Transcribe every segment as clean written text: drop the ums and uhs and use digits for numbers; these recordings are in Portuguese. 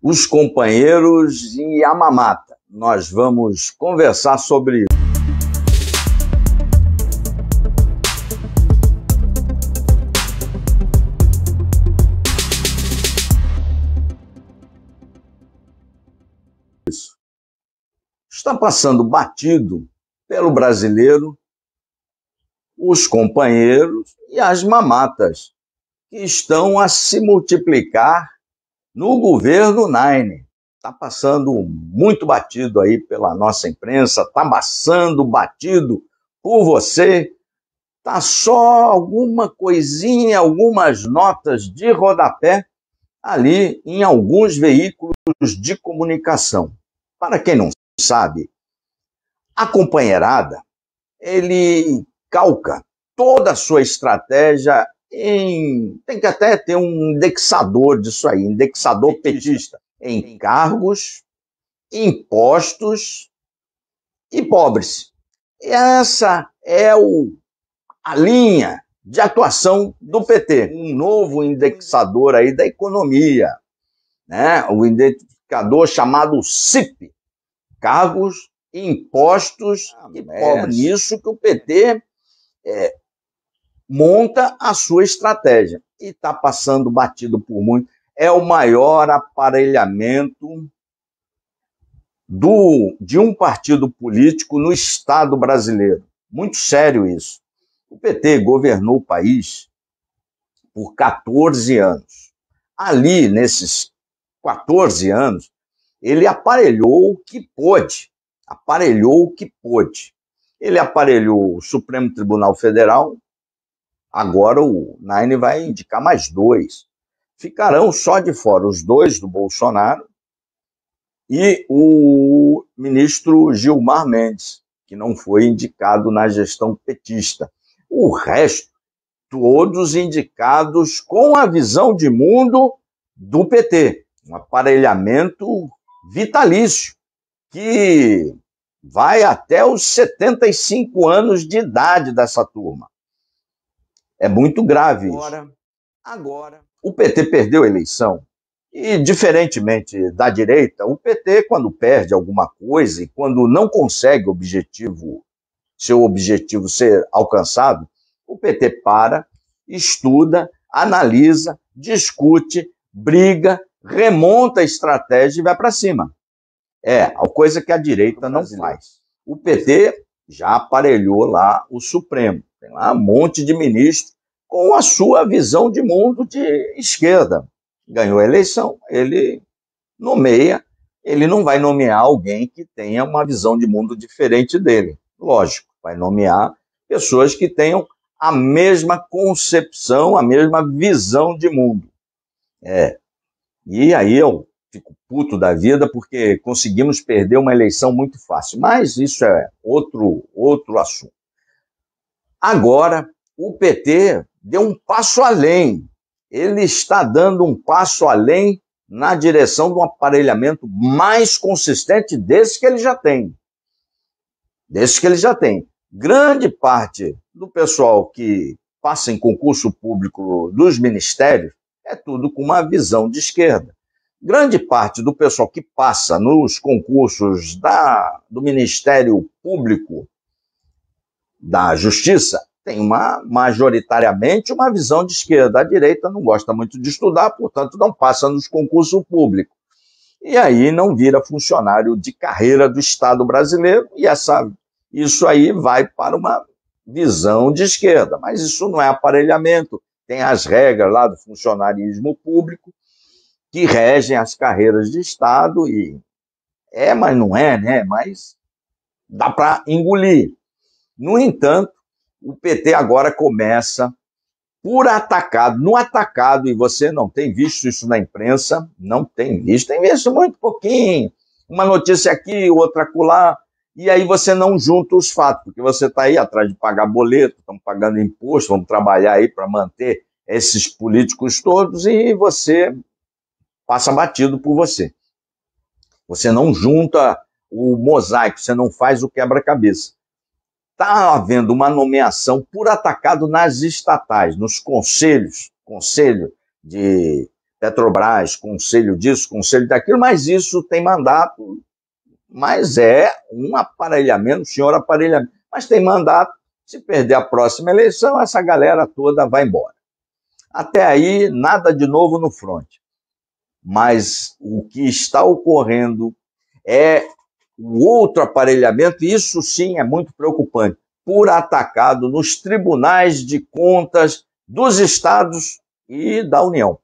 os companheiros e a mamata. Nós vamos conversar sobre isso. Está passando batido pelo brasileiro os companheiros e as mamatas que estão a se multiplicar no governo Nine. Está passando muito batido aí pela nossa imprensa, está passando batido por você. Está só alguma coisinha, algumas notas de rodapé ali em alguns veículos de comunicação. Para quem não sabe, a companheirada, ele calca toda a sua estratégia tem que até ter um indexador disso aí, indexador petista, em cargos, impostos e pobres. Essa é a linha de atuação do PT. Um novo indexador aí da economia, né? O indicador chamado CIP, cargos, impostos e pobres. Nisso que o PT monta a sua estratégia e está passando batido por muito. É o maior aparelhamento de um partido político no Estado brasileiro. Muito sério isso. O PT governou o país por 14 anos. Ali, nesses 14 anos, ele aparelhou o que pôde. Ele aparelhou o Supremo Tribunal Federal. Agora o Nine vai indicar mais 2. Ficarão só de fora os 2 do Bolsonaro e o ministro Gilmar Mendes, que não foi indicado na gestão petista. O resto, todos indicados com a visão de mundo do PT. Um aparelhamento vitalício, que vai até os 75 anos de idade dessa turma. É muito grave isso. Agora, o PT perdeu a eleição e, diferentemente da direita, o PT, quando perde alguma coisa e quando não consegue seu objetivo ser alcançado, o PT para, estuda, analisa, discute, briga, remonta a estratégia e vai para cima. A coisa que a direita não faz. O PT já aparelhou lá o Supremo. Tem lá um monte de ministros com a sua visão de mundo de esquerda. Ganhou a eleição, ele nomeia, ele não vai nomear alguém que tenha uma visão de mundo diferente dele. Lógico, vai nomear pessoas que tenham a mesma concepção, a mesma visão de mundo. E aí eu fico puto da vida porque conseguimos perder uma eleição muito fácil. Mas isso é outro assunto. Agora, o PT deu um passo além. Ele está dando um passo além na direção de um aparelhamento mais consistente desse que ele já tem. Grande parte do pessoal que passa em concurso público dos ministérios é tudo com uma visão de esquerda. Grande parte do pessoal que passa nos concursos do Ministério Público da Justiça tem majoritariamente uma visão de esquerda. A direita não gosta muito de estudar, portanto não passa nos concursos públicos. E aí não vira funcionário de carreira do Estado brasileiro e isso aí vai para uma visão de esquerda. Mas isso não é aparelhamento. Tem as regras lá do funcionarismo público que regem as carreiras de Estado mas não é, né? Mas dá para engolir. No entanto, o PT agora começa por atacado, no atacado, e você não tem visto isso na imprensa, tem visto muito pouquinho, uma notícia aqui, outra acolá, e aí você não junta os fatos, porque você está aí atrás de pagar boleto, estamos pagando imposto, vamos trabalhar aí para manter esses políticos todos, e você passa batido por você. Você não junta o mosaico, você não faz o quebra-cabeça. Está havendo uma nomeação por atacado nas estatais, nos conselho de Petrobras, conselho disso, conselho daquilo, mas isso tem mandato, mas é um aparelhamento, senhor aparelhamento, mas tem mandato, se perder a próxima eleição, essa galera toda vai embora. Até aí, nada de novo no fronte. Mas o que está ocorrendo é o outro aparelhamento, e isso sim é muito preocupante, por atacado nos tribunais de contas dos estados e da União.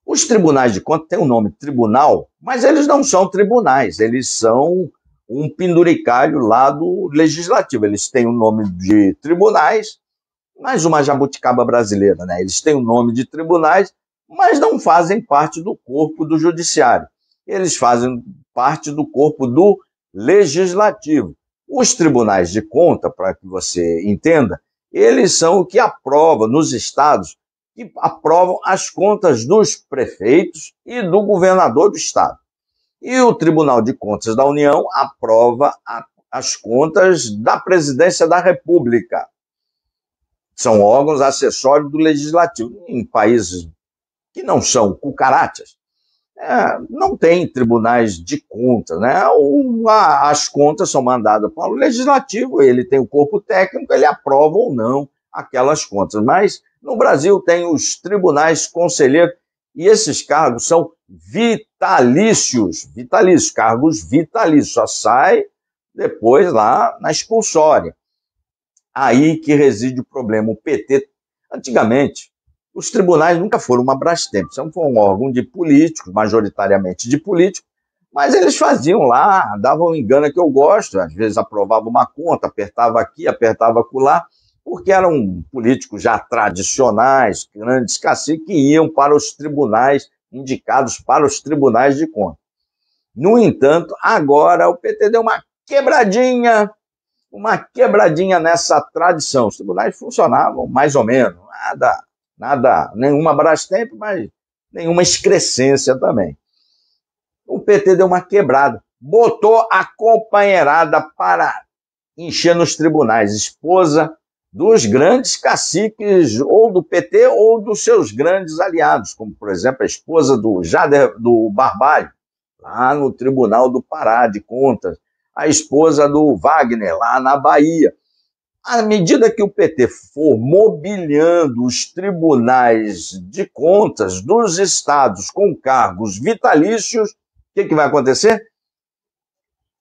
Os tribunais de contas têm o nome tribunal, mas eles não são tribunais, eles são um penduricalho lá do legislativo. Eles têm o nome de tribunais, mais uma jabuticaba brasileira, né? Eles têm o nome de tribunais, mas não fazem parte do corpo do judiciário. Eles fazem parte do corpo do legislativo. Os tribunais de conta, para que você entenda, eles são o que aprovam nos estados, que aprovam as contas dos prefeitos e do governador do estado. E o Tribunal de Contas da União aprova as contas da Presidência da República. São órgãos acessórios do Legislativo. Em países que não são cucarachas, não tem tribunais de contas, né? As contas são mandadas para o Legislativo, ele tem o corpo técnico, ele aprova ou não aquelas contas. Mas no Brasil tem os tribunais conselheiros, e esses cargos são vitalícios, cargos vitalícios, só sai depois lá na expulsória. Aí que reside o problema. O PT, antigamente, os tribunais nunca foram uma Brastemp, sempre foi um órgão de políticos, majoritariamente de políticos, mas eles faziam lá, davam um engano que eu gosto, às vezes aprovava uma conta, apertava aqui, apertava acolá, porque eram políticos já tradicionais, grandes caciques, que iam para os tribunais, indicados para os tribunais de contas. No entanto, agora o PT deu uma quebradinha nessa tradição. Os tribunais funcionavam mais ou menos, nada, nenhuma Brastemp, mas nenhuma excrescência também. O PT deu uma quebrada, botou a companheirada para encher nos tribunais, esposa dos grandes caciques, ou do PT, ou dos seus grandes aliados, como, por exemplo, a esposa do Barbalho, lá no Tribunal do Pará de Contas, a esposa do Wagner, lá na Bahia. À medida que o PT for mobiliando os tribunais de contas dos estados com cargos vitalícios, o que vai acontecer?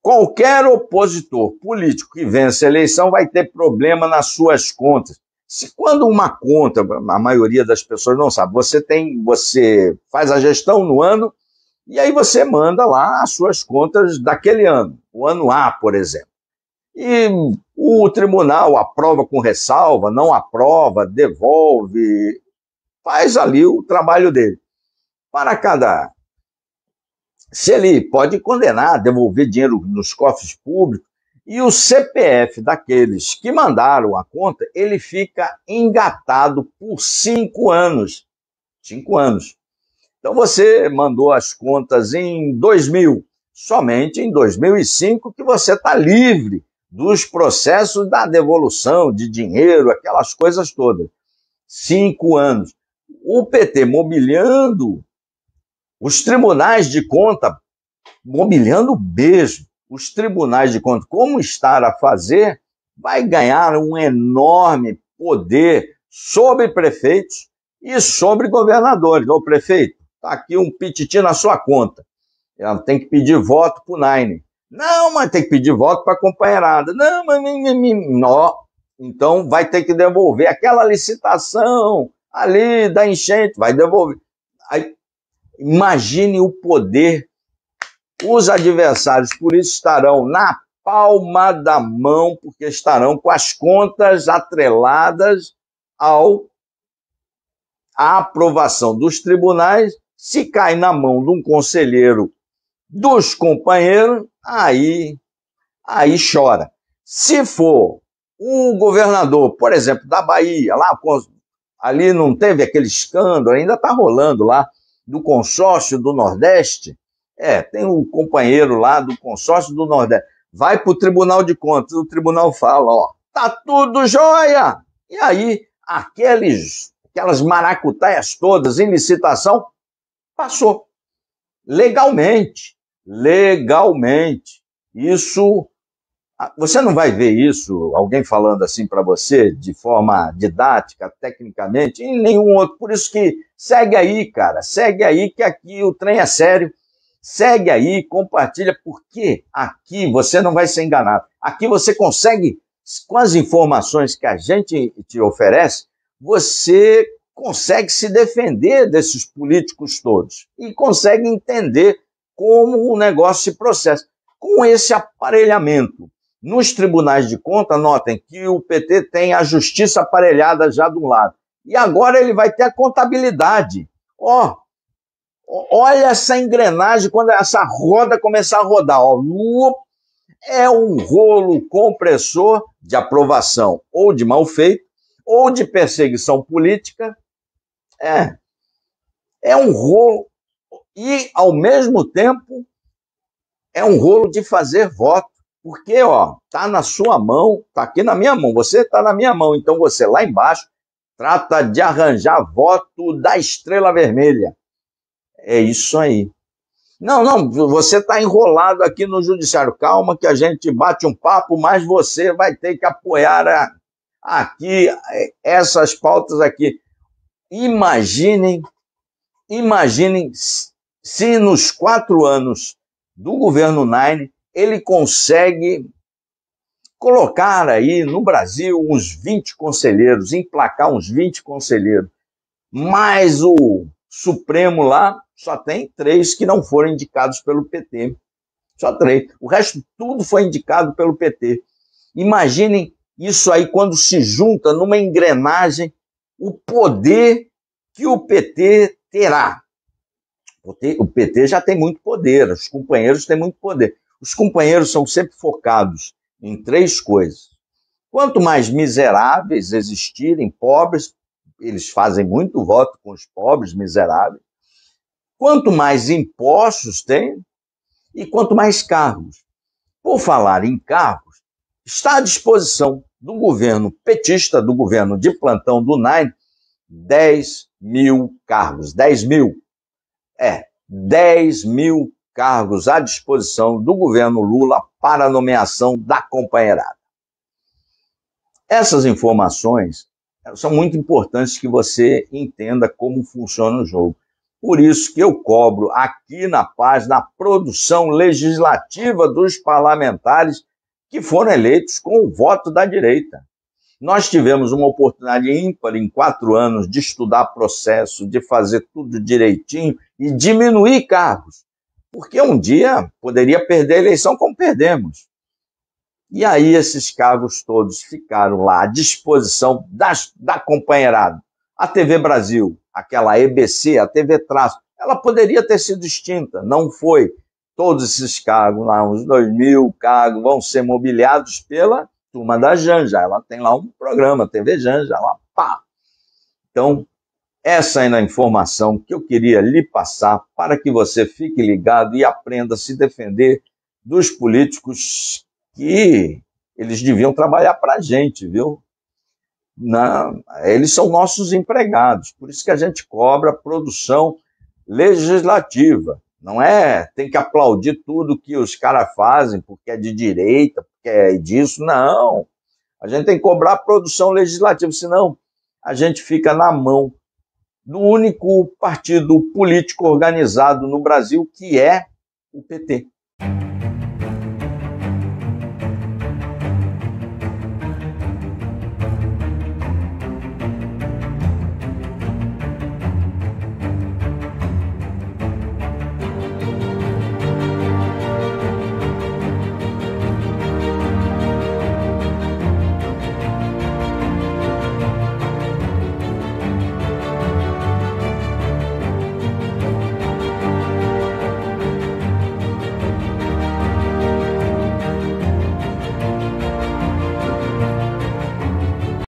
Qualquer opositor político que vence a eleição vai ter problema nas suas contas. Se quando uma conta, a maioria das pessoas não sabe, você faz a gestão no ano e aí você manda lá as suas contas daquele ano, o ano A, por exemplo. E o tribunal aprova com ressalva, não aprova, devolve, faz ali o trabalho dele. Se ele pode condenar, devolver dinheiro nos cofres públicos, e o CPF daqueles que mandaram a conta, ele fica engatado por 5 anos. 5 anos. Então você mandou as contas em 2000, somente em 2005 que você está livre dos processos da devolução de dinheiro, aquelas coisas todas. 5 anos. O PT mobiliando os tribunais de conta, mobiliando mesmo, os tribunais de conta, como estar a fazer, vai ganhar um enorme poder sobre prefeitos e sobre governadores. Ô prefeito, está aqui um pititi na sua conta. Ela tem que pedir voto para o Naine. Não, mas tem que pedir voto para a companheirada. Não, mas não. Então vai ter que devolver aquela licitação ali da enchente, vai devolver. Aí, imagine o poder. Os adversários, por isso, estarão na palma da mão, porque estarão com as contas atreladas à aprovação dos tribunais. Se cai na mão de um conselheiro dos companheiros, aí chora. Se for o governador, por exemplo, da Bahia, lá ali não teve aquele escândalo, ainda está rolando lá, do consórcio do Nordeste, tem um companheiro lá do consórcio do Nordeste, vai para o Tribunal de Contas, o tribunal fala, tá tudo jóia, e aí aquelas maracutaias todas em licitação Passou. Legalmente. Legalmente. Isso, você não vai ver isso, alguém falando assim para você, de forma didática, tecnicamente, em nenhum outro. Por isso que segue aí, cara, segue aí que aqui o trem é sério. Segue aí, compartilha, porque aqui você não vai ser enganado. Aqui você consegue, com as informações que a gente te oferece, você consegue se defender desses políticos todos e consegue entender como o negócio se processa. Com esse aparelhamento nos tribunais de contas, notem que o PT tem a justiça aparelhada já de um lado. E agora ele vai ter a contabilidade. Olha essa engrenagem, quando essa roda começar a rodar. É um rolo compressor de aprovação ou de mal feito, ou de perseguição política. É um rolo. E, ao mesmo tempo, é um rolo de fazer voto. Porque, tá na sua mão, tá aqui na minha mão, você tá na minha mão. Então, você lá embaixo trata de arranjar voto da estrela vermelha. É isso aí. Não, você está enrolado aqui no judiciário. Calma que a gente bate um papo, mas você vai ter que apoiar aqui essas pautas aqui. Imaginem se nos 4 anos do governo Nine ele consegue colocar aí no Brasil uns 20 conselheiros, emplacar uns 20 conselheiros, mas o Supremo lá só tem 3 que não foram indicados pelo PT. Só 3. O resto tudo foi indicado pelo PT. Imaginem isso aí quando se junta numa engrenagem, o poder que o PT terá. O PT já tem muito poder, os companheiros têm muito poder. Os companheiros são sempre focados em 3 coisas. Quanto mais miseráveis existirem, pobres, eles fazem muito voto com os pobres, miseráveis. Quanto mais impostos tem e quanto mais cargos. Por falar em cargos, está à disposição do governo petista, do governo de plantão do Nine, 10 mil cargos. 10 mil. 10 mil cargos à disposição do governo Lula para a nomeação da companheirada. Essas informações são muito importantes que você entenda como funciona o jogo. Por isso que eu cobro aqui na página a produção legislativa dos parlamentares que foram eleitos com o voto da direita. Nós tivemos uma oportunidade ímpar em 4 anos de estudar processo, de fazer tudo direitinho e diminuir cargos. Porque um dia poderia perder a eleição como perdemos. E aí esses cargos todos ficaram lá à disposição da companheirada. A TV Brasil, aquela EBC, a TV Traço, ela poderia ter sido extinta, não foi. Todos esses cargos, lá, uns 2 mil cargos, vão ser mobiliados pela turma da Janja. Ela tem lá um programa, TV Janja, lá, pá. Então, essa é a informação que eu queria lhe passar para que você fique ligado e aprenda a se defender dos políticos que eles deviam trabalhar para a gente, viu? Não, eles são nossos empregados, por isso que a gente cobra produção legislativa. Não é, tem que aplaudir tudo que os caras fazem, porque é de direita, porque é disso, não. A gente tem que cobrar produção legislativa, senão a gente fica na mão do único partido político organizado no Brasil, que é o PT.